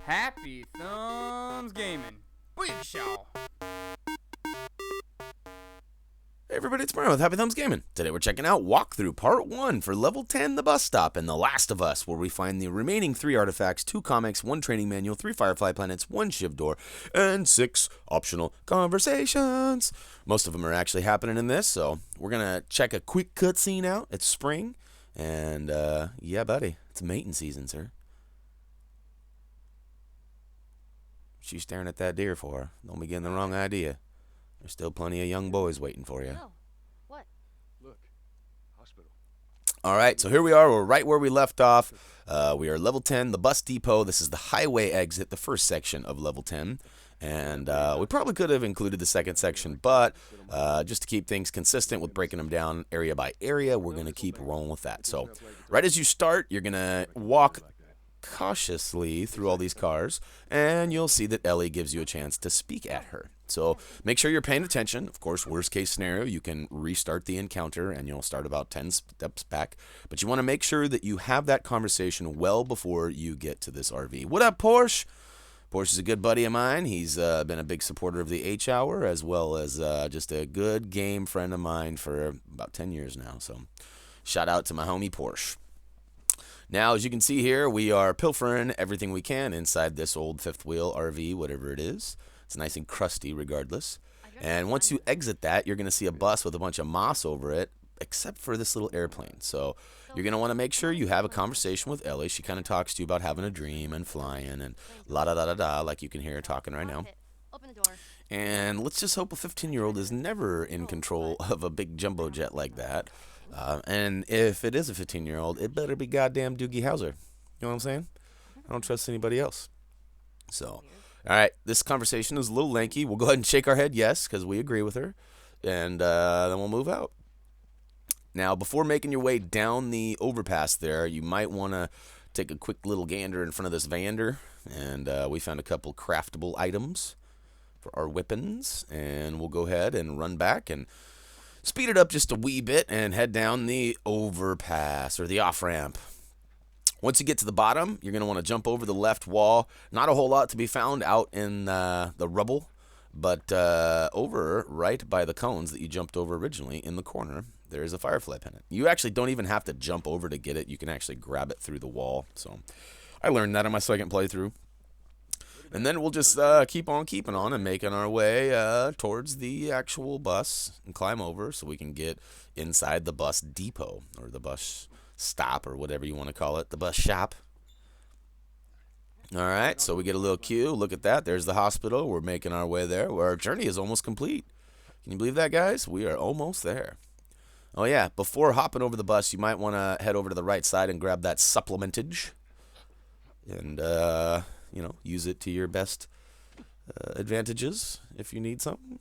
Happy Thumbs Gaming. Booyakashaw. Hey everybody, it's Mario with Happy Thumbs Gaming. Today we're checking out Walkthrough Part 1 for Level 10, The Bus Stop, and The Last of Us, where we find the remaining 3 artifacts, 2 comics, 1 training manual, 3 Firefly Pendants, 1 Shiv door, and 6 optional conversations. Most of them are actually happening in this, so we're going to check a quick cutscene out. It's spring, and yeah buddy, it's mating season, sir. What you staring at that deer for? Don't be getting the wrong idea. There's still plenty of young boys waiting for you. No. What? Look, hospital. All right, so here we are. We're right where we left off. We are level 10, the bus depot. This is the highway exit, the first section of level 10. And we probably could have included the second section, but just to keep things consistent with breaking them down area by area, we're going to keep rolling with that. So right as you start, you're going to walk cautiously through all these cars, and you'll see that Ellie gives you a chance to speak at her. So make sure you're paying attention. Of course, worst case scenario, you can restart the encounter and you'll start about 10 steps back. But you want to make sure that you have that conversation well before you get to this RV. What up, Porsche? Porsche is a good buddy of mine. He's been a big supporter of the H Hour, as well as just a good game friend of mine for about 10 years now. So shout out to my homie Porsche. Now, as you can see here, we are pilfering everything we can inside this old fifth wheel RV, whatever it is. It's nice and crusty regardless. And once you exit that, you're going to see a bus with a bunch of moss over it, except for this little airplane. So you're going to want to make sure you have a conversation with Ellie. She kind of talks to you about having a dream and flying and la-da-da-da-da, like you can hear her talking right now. Open the door. And let's just hope a 15-year-old is never in control of a big jumbo jet like that. And if it is a 15-year-old, it better be goddamn Doogie Howser. You know what I'm saying? I don't trust anybody else. So, all right, this conversation is a little lengthy. We'll go ahead and shake our head yes, because we agree with her. And then we'll move out. Now, before making your way down the overpass there, you might want to take a quick little gander in front of this Vander. And we found a couple craftable items for our weapons. And we'll go ahead and run back and speed it up just a wee bit and head down the overpass or the off-ramp. Once you get to the bottom, you're going to want to jump over the left wall. Not a whole lot to be found out in the rubble, but over right by the cones that you jumped over originally in the corner, there is a Firefly Pendant. You actually don't even have to jump over to get it. You can actually grab it through the wall. So I learned that on my second playthrough. And then we'll just keep on keeping on and making our way towards the actual bus and climb over so we can get inside the bus depot or the bus stop or whatever you want to call it, the bus shop. All right, so we get a little queue. Look at that. There's the hospital. We're making our way there. Our journey is almost complete. Can you believe that, guys? We are almost there. Oh, yeah, before hopping over the bus, you might want to head over to the right side and grab that supplementage. And, you know, use it to your best advantages if you need something.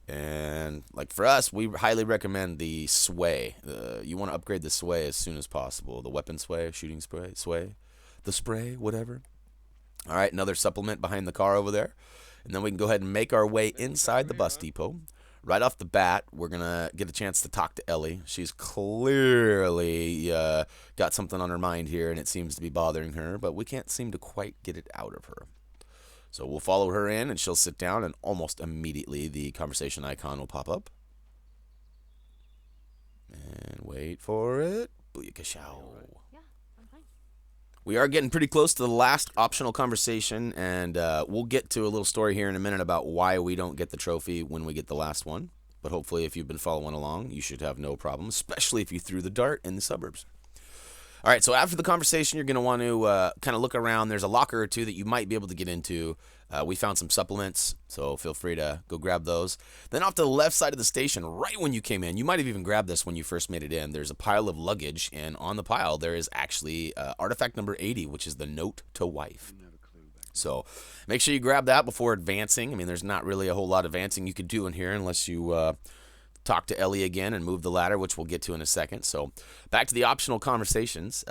And, like, for us, we highly recommend the sway. You want to upgrade the sway as soon as possible. The weapon sway, shooting sway, the spray, whatever. All right, another supplement behind the car over there. And then we can go ahead and make our way inside the bus depot. Right off the bat, we're going to get a chance to talk to Ellie. She's clearly got something on her mind here, and it seems to be bothering her, but we can't seem to quite get it out of her. So we'll follow her in, and she'll sit down, and almost immediately the conversation icon will pop up. And wait for it. Booyakashow. Yeah, I'm fine. We are getting pretty close to the last optional conversation, and we'll get to a little story here in a minute about why we don't get the trophy when we get the last one. But hopefully, if you've been following along, you should have no problem, especially if you threw the dart in the suburbs. All right, so after the conversation, you're going to want to kind of look around. There's a locker or two that you might be able to get into. We found some supplements, so feel free to go grab those. Then off to the left side of the station, right when you came in, you might have even grabbed this when you first made it in, there's a pile of luggage, and on the pile there is actually artifact number 80, which is the note to wife. So make sure you grab that before advancing. I mean, there's not really a whole lot of advancing you could do in here unless you talk to Ellie again and move the ladder, which we'll get to in a second. So back to the optional conversations.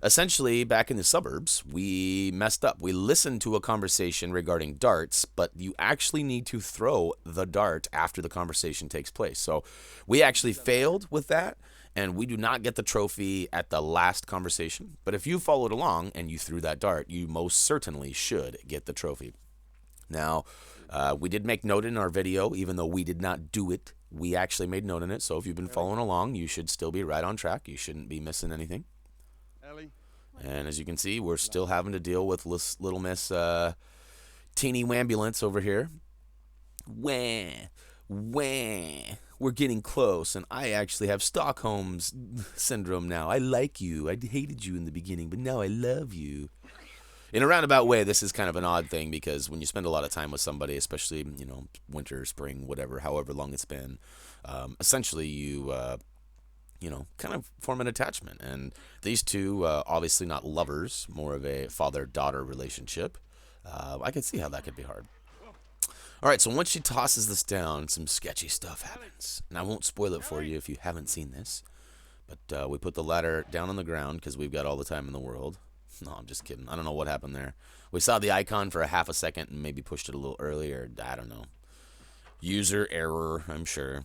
Essentially, back in the suburbs, we messed up. We listened to a conversation regarding darts, but you actually need to throw the dart after the conversation takes place. So we actually failed with that, And we do not get the trophy at the last conversation. But if you followed along and you threw that dart, you most certainly should get the trophy. Now, we did make note in our video, even though we did not do it. We actually made note in it. So if you've been following along, you should still be right on track. You shouldn't be missing anything. Ellie? And as you can see, we're still having to deal with little Miss Teeny Wambulance over here. Wah, wah. We're getting close, and I actually have Stockholm's syndrome now. I like you. I hated you in the beginning, but now I love you. In a roundabout way, this is kind of an odd thing because when you spend a lot of time with somebody, especially, you know, winter, spring, whatever, however long it's been, essentially you, you know, kind of form an attachment. And these two, obviously not lovers, more of a father-daughter relationship. I can see how that could be hard. All right, so once she tosses this down, some sketchy stuff happens. And I won't spoil it for you if you haven't seen this. But we put the ladder down on the ground because we've got all the time in the world. No, I'm just kidding. I don't know what happened there. We saw the icon for a half a second and maybe pushed it a little earlier. I don't know. User error, I'm sure.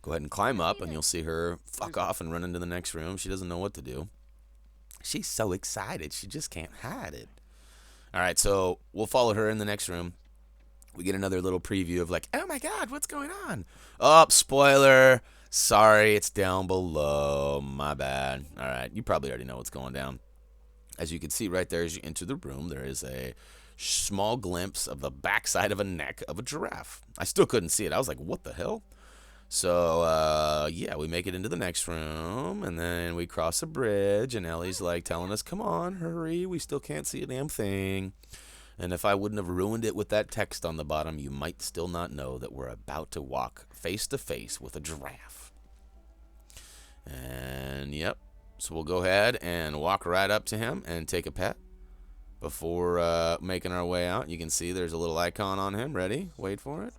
Go ahead and climb up, and you'll see her fuck off and run into the next room. She doesn't know what to do. She's so excited. She just can't hide it. All right, so we'll follow her in the next room. We get another little preview of like, oh my God, what's going on? Oh, spoiler. Sorry, it's down below. My bad. All right, you probably already know what's going down. As you can see right there as you enter the room, there is a small glimpse of the backside of a neck of a giraffe. I still couldn't see it. I was like, what the hell? So, yeah, we make it into the next room, and then we cross a bridge, and Ellie's like telling us, come on, hurry, we still can't see a damn thing. And if I wouldn't have ruined it with that text on the bottom, you might still not know that we're about to walk face to face with a giraffe. And, yep, so we'll go ahead and walk right up to him and take a pet before making our way out. You can see there's a little icon on him. Ready? Wait for it.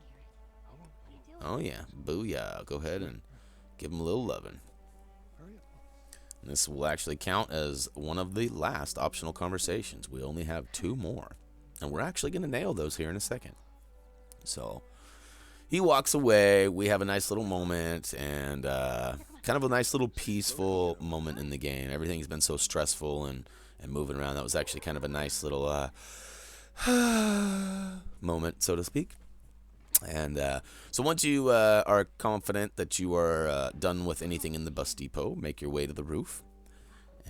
Oh, yeah. Booyah. Go ahead and give him a little loving. And this will actually count as one of the last optional conversations. We only have 2 more. And we're actually going to nail those here in a second. So he walks away. We have a nice little moment and kind of a nice little peaceful moment in the game. Everything's been so stressful and moving around. That was actually kind of a nice little moment, so to speak. And so once you are confident that you are done with anything in the bus depot, make your way to the roof.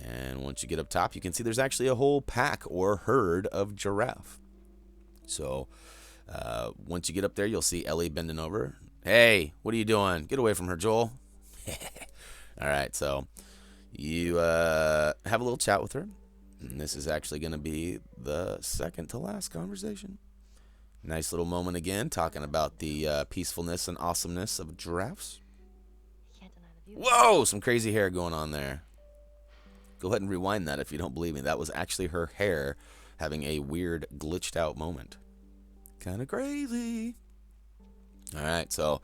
And once you get up top, you can see there's actually a whole pack or herd of giraffe. So once you get up there, you'll see Ellie bending over. Hey, what are you doing? Get away from her, Joel. All right, so you have a little chat with her. And this is actually going to be the second to last conversation. Nice little moment again, talking about the peacefulness and awesomeness of giraffes. Whoa, some crazy hair going on there. Go ahead and rewind that if you don't believe me. That was actually her hair having a weird glitched out moment. Kind of crazy. All right, so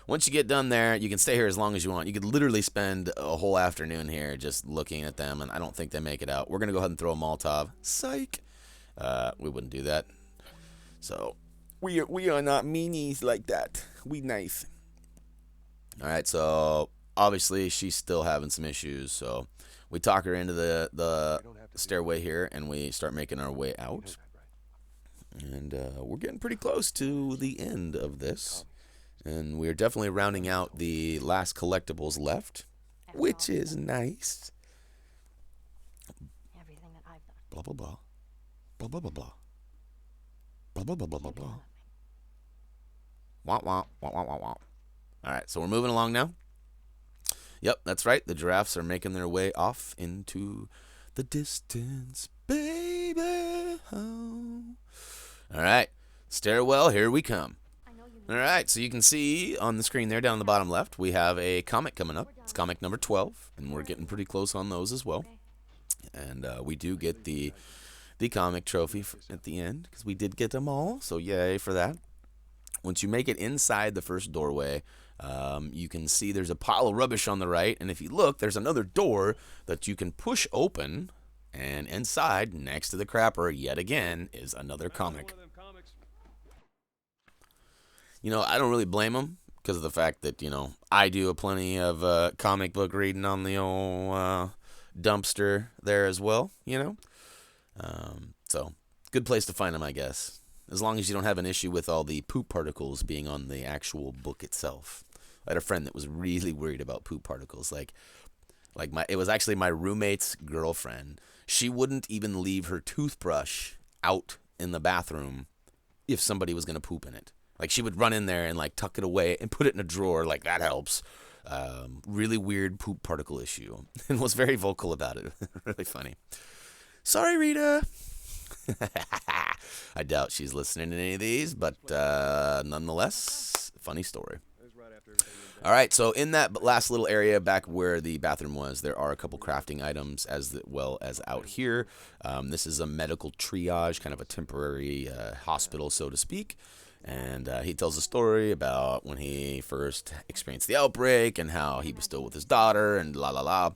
once you get done there, you can stay here as long as you want. You could literally spend a whole afternoon here just looking at them, and I don't think they make it out. We're going to go ahead and throw a Molotov. Psych. We wouldn't do that. So we are not meanies like that. We nice. All right, so obviously she's still having some issues, so we talk her into the stairway here, and we start making our way out. And we're getting pretty close to the end of this. And we're definitely rounding out the last collectibles left, which is nice. Everything that I've done. Blah, blah, blah. Blah, blah, blah, blah. Blah, blah, blah, blah, blah, blah. Wah, wah, wah, wah, wah, wah. All right, so we're moving along now. Yep, that's right. The giraffes are making their way off into the distance, baby. Oh. All right, stairwell, here we come. All right, so you can see on the screen there down in the bottom left, we have a comic coming up. It's comic number 12, and we're getting pretty close on those as well. And we do get the comic trophy at the end, because we did get them all, so yay for that. Once you make it inside the first doorway, you can see there's a pile of rubbish on the right, and if you look, there's another door that you can push open, and inside, next to the crapper, yet again, is another comic. You know, I don't really blame them, because of the fact that, I do plenty of comic book reading on the old dumpster there as well, So, good place to find them, I guess. As long as you don't have an issue with all the poop particles being on the actual book itself. I had a friend that was really worried about poop particles. It was actually my roommate's girlfriend. She wouldn't even leave her toothbrush out in the bathroom if somebody was going to poop in it. Like, she would run in there and, tuck it away and put it in a drawer. Like, that helps. Really weird poop particle issue. And was very vocal about it. Really funny. Sorry, Rita. I doubt she's listening to any of these, but nonetheless, funny story. All right, so in that last little area back where the bathroom was, there are a couple crafting items as well as out here. This is a medical triage, kind of a temporary hospital, so to speak. And he tells a story about when he first experienced the outbreak and how he was still with his daughter and la la la.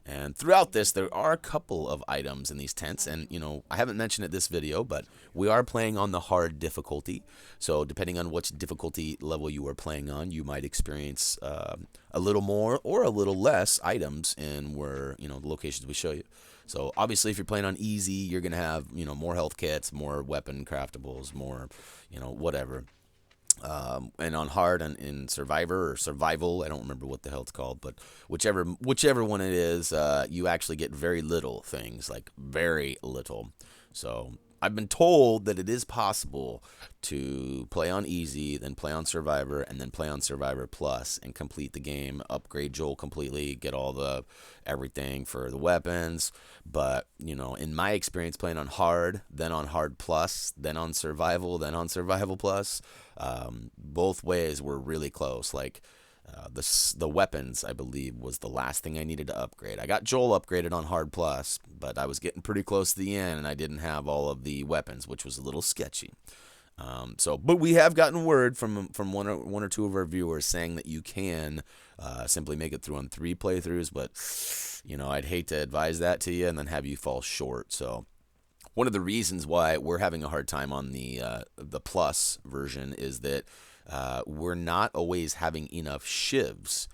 And throughout this, there are a couple of items in these tents. And, I haven't mentioned it this video, but we are playing on the hard difficulty. So depending on which difficulty level you are playing on, you might experience a little more or a little less items in the locations we show you. So obviously, if you're playing on easy, you're going to have, more health kits, more weapon craftables, more, whatever. And on hard and in survivor or survival, I don't remember what the hell it's called, but whichever one it is, you actually get very little things, like very little. So I've been told that it is possible to play on easy, then play on survivor, and then play on survivor plus and complete the game, upgrade Joel completely, get all the everything for the weapons. But, in my experience playing on hard, then on hard plus, then on survival plus, both ways were really close. The weapons, I believe, was the last thing I needed to upgrade. I got Joel upgraded on hard plus, but I was getting pretty close to the end, and I didn't have all of the weapons, which was a little sketchy. But we have gotten word from one or two of our viewers saying that you can simply make it through on 3 playthroughs, but I'd hate to advise that to you and then have you fall short. So one of the reasons why we're having a hard time on the plus version is that we're not always having enough shivs.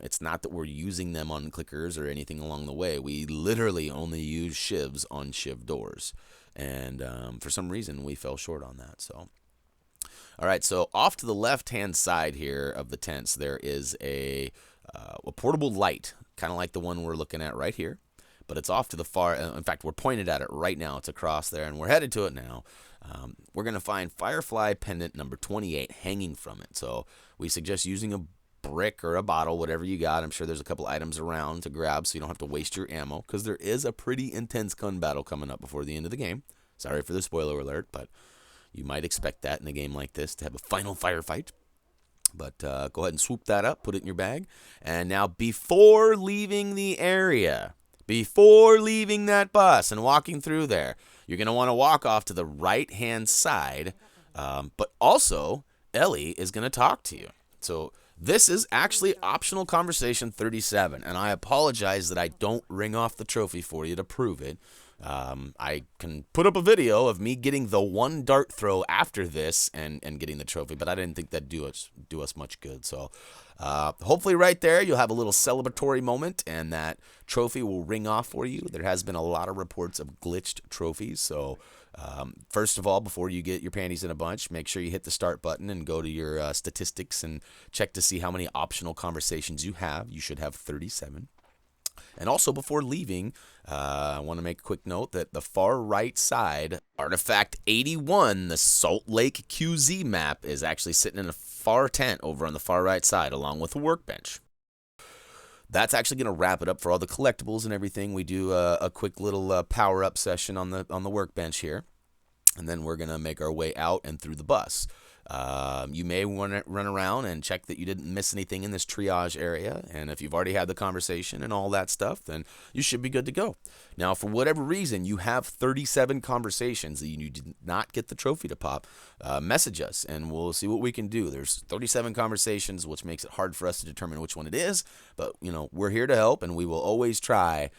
It's not that we're using them on clickers or anything along the way. We literally only use shivs on shiv doors. And for some reason, we fell short on that. So, all right, so off to the left-hand side here of the tents, there is a portable light, kind of like the one we're looking at right here. But it's off to the far, in fact, we're pointed at it right now. It's across there, and we're headed to it now. We're going to find Firefly Pendant number 28 hanging from it. So we suggest using a brick or a bottle, whatever you got. I'm sure there's a couple items around to grab so you don't have to waste your ammo, because there is a pretty intense gun battle coming up before the end of the game. Sorry for the spoiler alert, but you might expect that in a game like this, to have a final firefight. But go ahead and swoop that up, put it in your bag. And now, before leaving the area, before leaving that bus and walking through there, you're going to want to walk off to the right-hand side. But also, Ellie is going to talk to you. So this is actually optional conversation 37. And I apologize that I don't ring off the trophy for you to prove it. I can put up a video of me getting the one dart throw after this and getting the trophy, but I didn't think that'd do us much good. So hopefully right there you'll have a little celebratory moment and that trophy will ring off for you. There has been a lot of reports of glitched trophies, so first of all, before you get your panties in a bunch, make sure you hit the start button and go to your statistics and check to see how many optional conversations you have. You should have 37. And also, before leaving, I want to make a quick note that the far right side, Artifact 81, the Salt Lake QZ map, is actually sitting in a far tent over on the far right side, along with a workbench. That's actually going to wrap it up for all the collectibles and everything. We do a quick little power-up session on the workbench here. And then we're going to make our way out and through the bus. You may want to run around and check that you didn't miss anything in this triage area. And if you've already had the conversation and all that stuff, then you should be good to go. Now, for whatever reason, you have 37 conversations that you did not get the trophy to pop, message us and we'll see what we can do. There's 37 conversations, which makes it hard for us to determine which one it is. But, we're here to help and we will always try.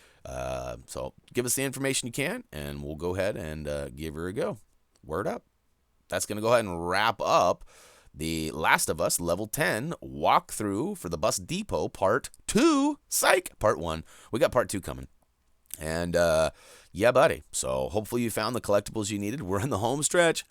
So give us the information you can and we'll go ahead and give her a go. Word up. That's going to go ahead and wrap up The Last of Us Level 10 walkthrough for the Bus Depot Part 2. Psych! Part 1. We got Part 2 coming. And, yeah, buddy. So hopefully you found the collectibles you needed. We're in the home stretch.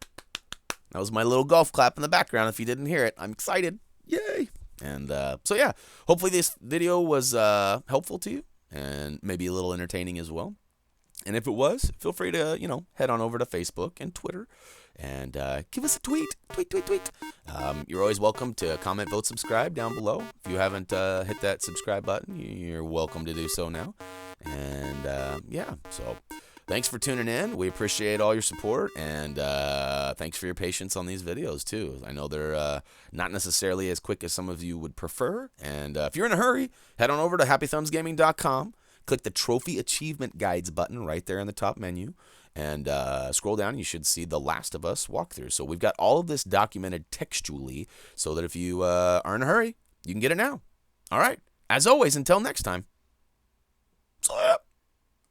That was my little golf clap in the background if you didn't hear it. I'm excited. Yay! And, so yeah, hopefully this video was helpful to you and maybe a little entertaining as well. And if it was, feel free to, head on over to Facebook and Twitter and give us a tweet. Tweet. You're always welcome to comment, vote, subscribe down below. If you haven't hit that subscribe button, you're welcome to do so now. And, yeah, so thanks for tuning in. We appreciate all your support, and thanks for your patience on these videos, too. I know they're not necessarily as quick as some of you would prefer. And if you're in a hurry, head on over to HappyThumbsGaming.com. Click the Trophy Achievement Guides button right there in the top menu. And scroll down, you should see the Last of Us walkthrough. So we've got all of this documented textually so that if you are in a hurry, you can get it now. All right. As always, until next time. So, yeah.